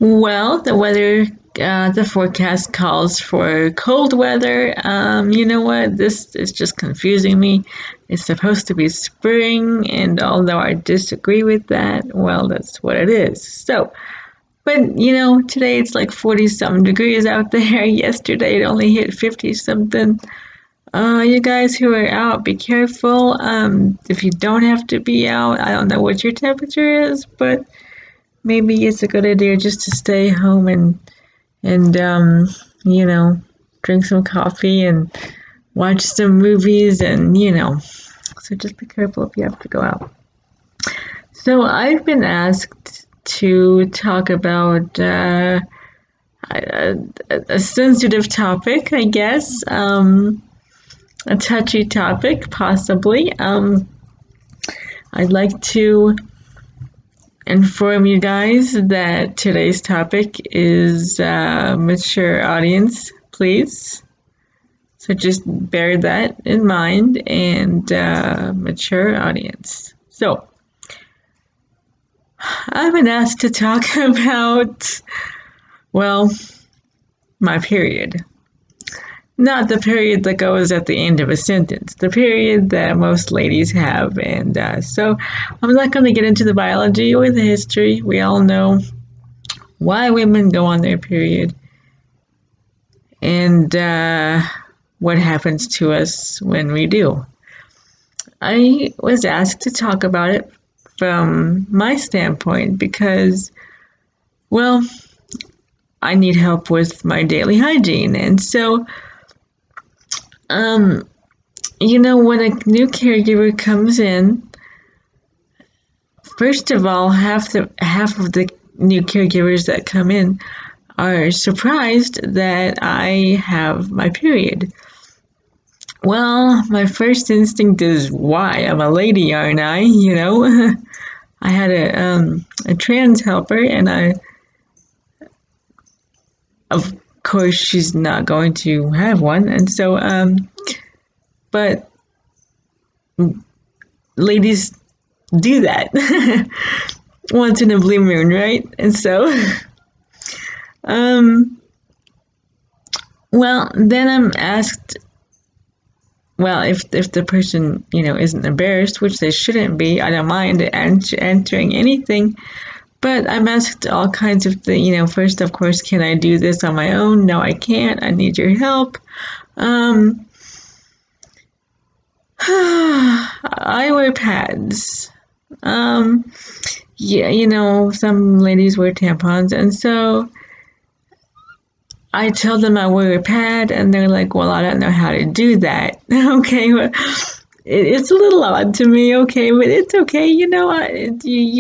Well, the forecast calls for cold weather. You know what? This is just confusing me. It's supposed to be spring, and although I disagree with that, well, that's what it is. So, but today it's like 40 something degrees out there. Yesterday it only hit 50 something. You guys who are out, be careful. If you don't have to be out, I don't know what your temperature is, but maybe it's a good idea just to stay home and you know drink some coffee and watch some movies and so just be careful if you have to go out. So I've been asked to talk about a sensitive topic, I guess, a touchy topic possibly. I'd like to inform you guys that today's topic is mature audience, please. So just bear that in mind, and mature audience. So I've been asked to talk about, well, my period. Not the period that goes at the end of a sentence, the period that most ladies have. And so I'm not going to get into the biology or the history. We all know why women go on their period and what happens to us when we do. I was asked to talk about it from my standpoint because, well, I need help with my daily hygiene. And so when a new caregiver comes in, first of all, half of the new caregivers that come in are surprised that I have my period. Well, my first instinct is, why? I'm a lady, aren't I? I had a trans helper, and of course, she's not going to have one, and so, but ladies do that once in a blue moon, right? And so, well, then I'm asked, well, if the person, isn't embarrassed, which they shouldn't be, I don't mind answering anything. But I'm asked all kinds of things. First, of course, can I do this on my own? No, I can't. I need your help. I wear pads. Yeah, some ladies wear tampons. And so I tell them I wear a pad, and they're like, well, I don't know how to do that. Okay, well, it's a little odd to me, okay, but it's okay. You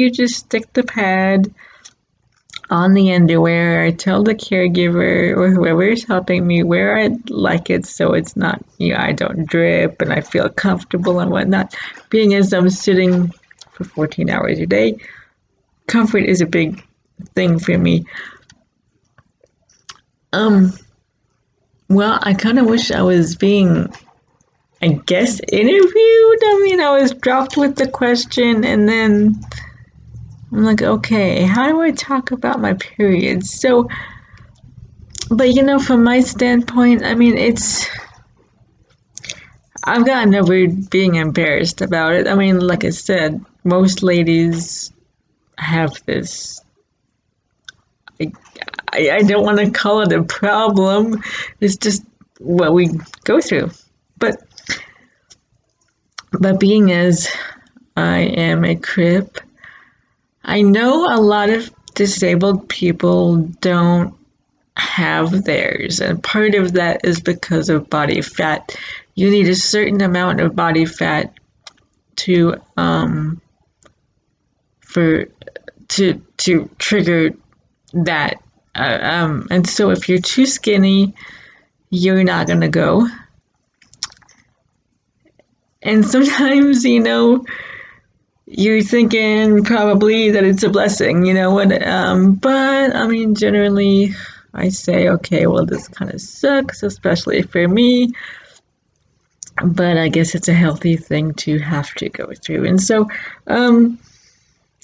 just stick the pad on the underwear. I tell the caregiver or whoever is helping me where I'd like it so it's not, I don't drip and I feel comfortable and whatnot. Being as I'm sitting for 14 hours a day, comfort is a big thing for me. Well, I kind of wish I was being, I guess, interviewed. I was dropped with the question, and then I'm like, okay, how do I talk about my period? So, but from my standpoint, I've gotten over being embarrassed about it. Like I said, most ladies have this. I don't want to call it a problem. It's just what we go through. But being as I am a Crip, I know a lot of disabled people don't have theirs, and part of that is because of body fat. You need a certain amount of body fat to trigger that, and so if you're too skinny, you're not gonna go. And sometimes, you're thinking probably that it's a blessing, but generally I say, okay, well, this kind of sucks, especially for me, but I guess it's a healthy thing to have to go through. And so,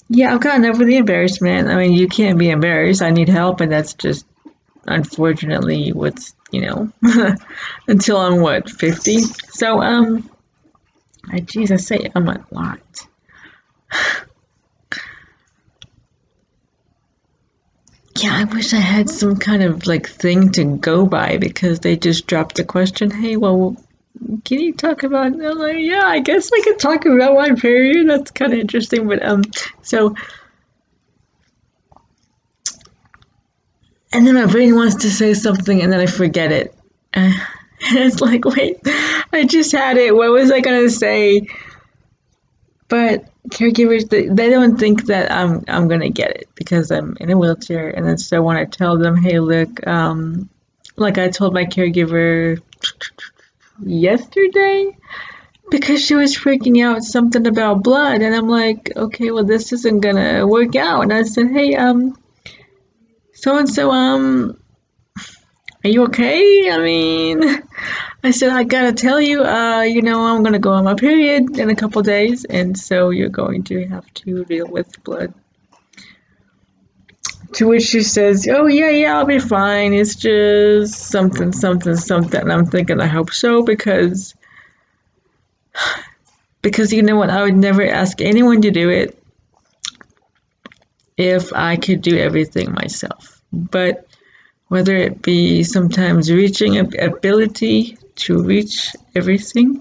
Yeah, I've gotten over the embarrassment. I mean, you can't be embarrassed. I need help, and that's just unfortunately what's, until I'm what, 50. So I say I'm a lot. Yeah, I wish I had some kind of like thing to go by because they just dropped the question. Hey, well, can you talk about? And I'm like, yeah, I guess we could talk about my period. That's kind of interesting. But so and then my brain wants to say something, and then I forget it. And it's like, wait, I just had it. What was I gonna say? But caregivers, they don't think that I'm gonna get it because I'm in a wheelchair, and then so when I tell them, hey, look, like I told my caregiver yesterday because she was freaking out something about blood, and I'm like, okay, well this isn't gonna work out. And I said, hey, so and so, are you okay? I mean, I said, I gotta tell you, I'm gonna go on my period in a couple days, and so you're going to have to deal with blood. To which she says, oh, yeah, yeah, I'll be fine. It's just something, something, something. And I'm thinking, I hope so, because you know what? I would never ask anyone to do it if I could do everything myself. But whether it be sometimes reaching ability to reach everything,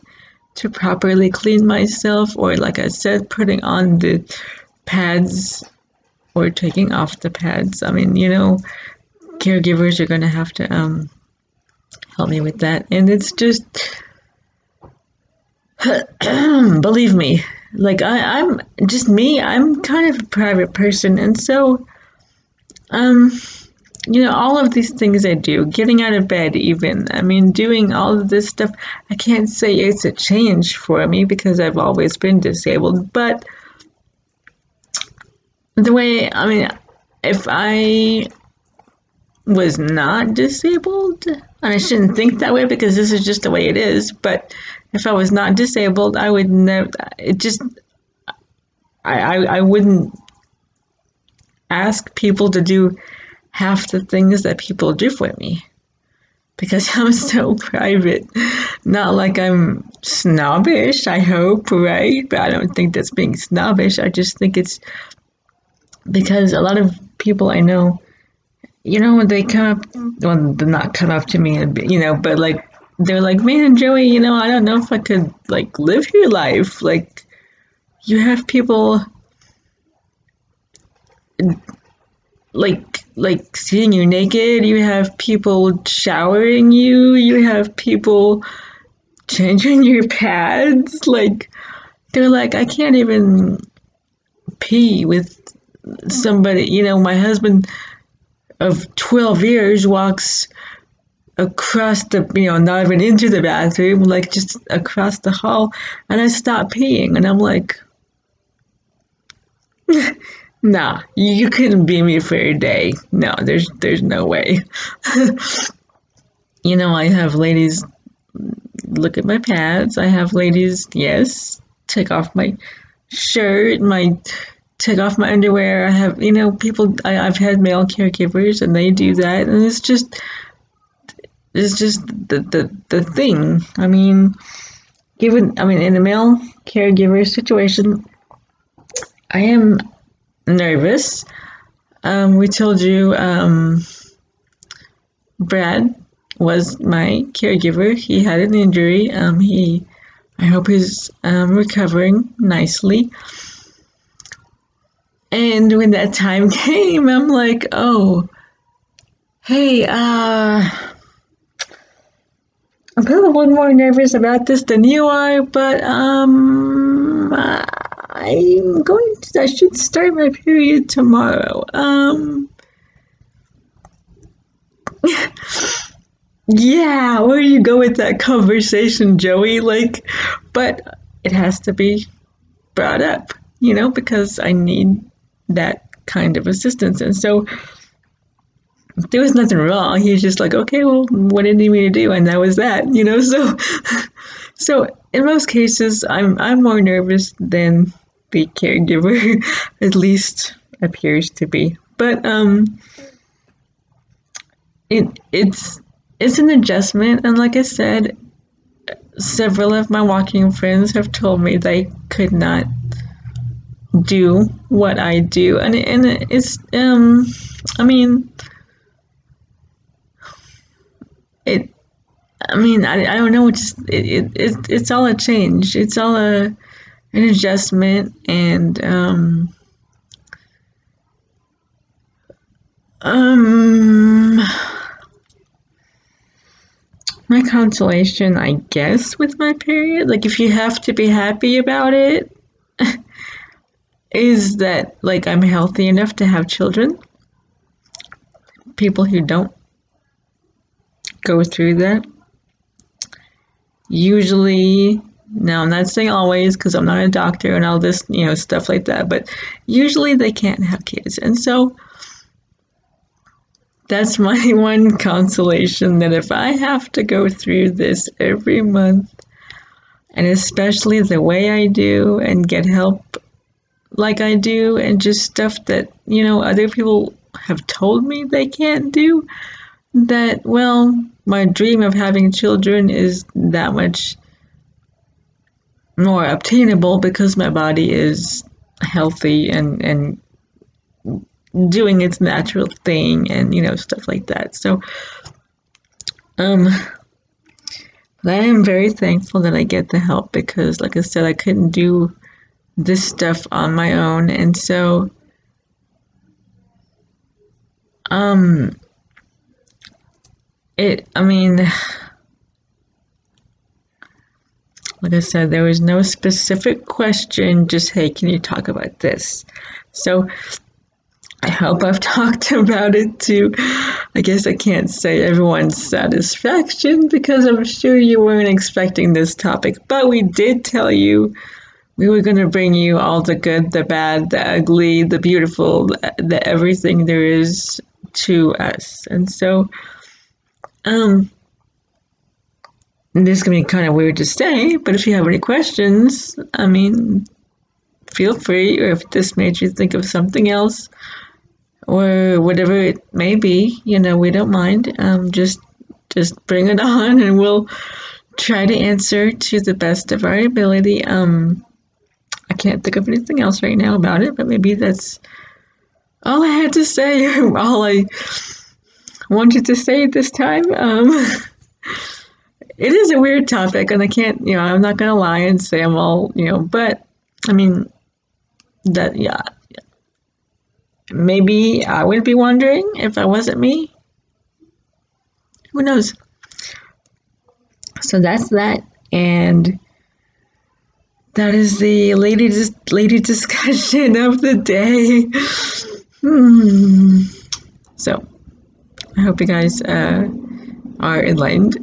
to properly clean myself, or like I said, putting on the pads or taking off the pads. I mean, caregivers are going to have to help me with that. And it's just, believe me, like I'm just me, I'm kind of a private person. And so, um, all of these things I do, getting out of bed even, I mean, doing all of this stuff, I can't say it's a change for me because I've always been disabled, but the way, I mean, if I was not disabled, and I shouldn't think that way because this is just the way it is, but if I was not disabled, I would never, it just, I wouldn't ask people to do half the things that people do for me because I'm so private. Not like I'm snobbish, I hope, right? But I don't think that's being snobbish. I just think it's because a lot of people I know, when they come up, well, they're not come up to me, but like, they're like, man, Joey, I don't know if I could like live your life. Like, you have people like seeing you naked, you have people showering you, you have people changing your pads. Like, they're like, I can't even pee with somebody. My husband of 12 years walks across the, not even into the bathroom, like just across the hall, and I stop peeing, and I'm like, nah, you couldn't be me for a day. No, there's no way. I have ladies look at my pads. I have ladies, yes, take off my shirt, take off my underwear. I have, people. I've had male caregivers, and they do that, and it's just the thing. I mean, in a male caregiver situation, I am nervous. We told you, Brad was my caregiver. He had an injury. I hope he's recovering nicely. And when that time came, I'm like, oh, hey, I'm probably a little more nervous about this than you are, but I should start my period tomorrow. Yeah, where do you go with that conversation, Joey? Like, but it has to be brought up, because I need that kind of assistance. And so there was nothing wrong. He was just like, okay, well, what did he need me to do? And that was that, so in most cases, I'm more nervous than the caregiver, at least appears to be. But it's an adjustment, and like I said, several of my walking friends have told me they could not do what I do, and it's I mean it. I mean, I don't know. It's all a change. It's all an adjustment, and my consolation, I guess, with my period, like if you have to be happy about it, is that like I'm healthy enough to have children. People who don't go through that usually, now I'm not saying always because I'm not a doctor and all this, stuff like that, but usually they can't have kids. And so that's my one consolation, that if I have to go through this every month, and especially the way I do, and get help like I do, and just stuff that, other people have told me they can't do, that, well, my dream of having children is that much more obtainable because my body is healthy and doing its natural thing, and stuff like that. So but I am very thankful that I get the help, because like I said, I couldn't do this stuff on my own. And so I mean, like I said, there was no specific question, just, hey, can you talk about this? So I hope I've talked about it to, I guess I can't say everyone's satisfaction, because I'm sure you weren't expecting this topic, but we did tell you we were going to bring you all the good, the bad, the ugly, the beautiful, the everything there is to us. And so, this is going to be kind of weird to say, but if you have any questions, I mean, feel free, or if this made you think of something else, or whatever it may be, we don't mind. Just bring it on, and we'll try to answer to the best of our ability. I can't think of anything else right now about it, but maybe that's all I had to say, all I wanted to say at this time. It is a weird topic, and I can't, I'm not going to lie and say I'm all, but I mean, that, yeah. Maybe I would be wondering if I wasn't me. Who knows? So that's that, and that is the lady discussion of the day. So I hope you guys are enlightened.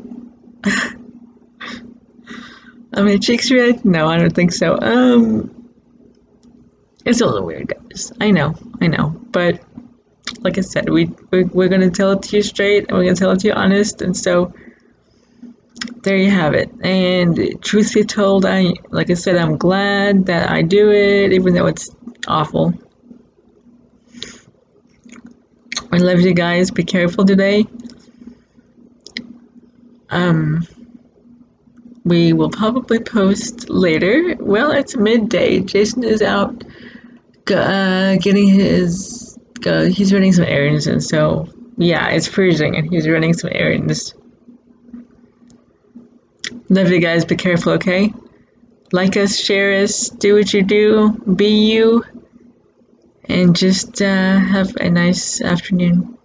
Are my cheeks red? No, I don't think so. It's a little weird, guys. I know. But like I said, we're gonna tell it to you straight, and we're gonna tell it to you honest. And so there you have it. And truth be told, like I said, I'm glad that I do it, even though it's awful. I love you guys. Be careful today. We will probably post later. Well, it's midday. Jason is out getting his, he's running some errands, and so, yeah, it's freezing, and he's running some errands. Love you guys. Be careful, okay? Like us, share us, do what you do, be you, and just have a nice afternoon.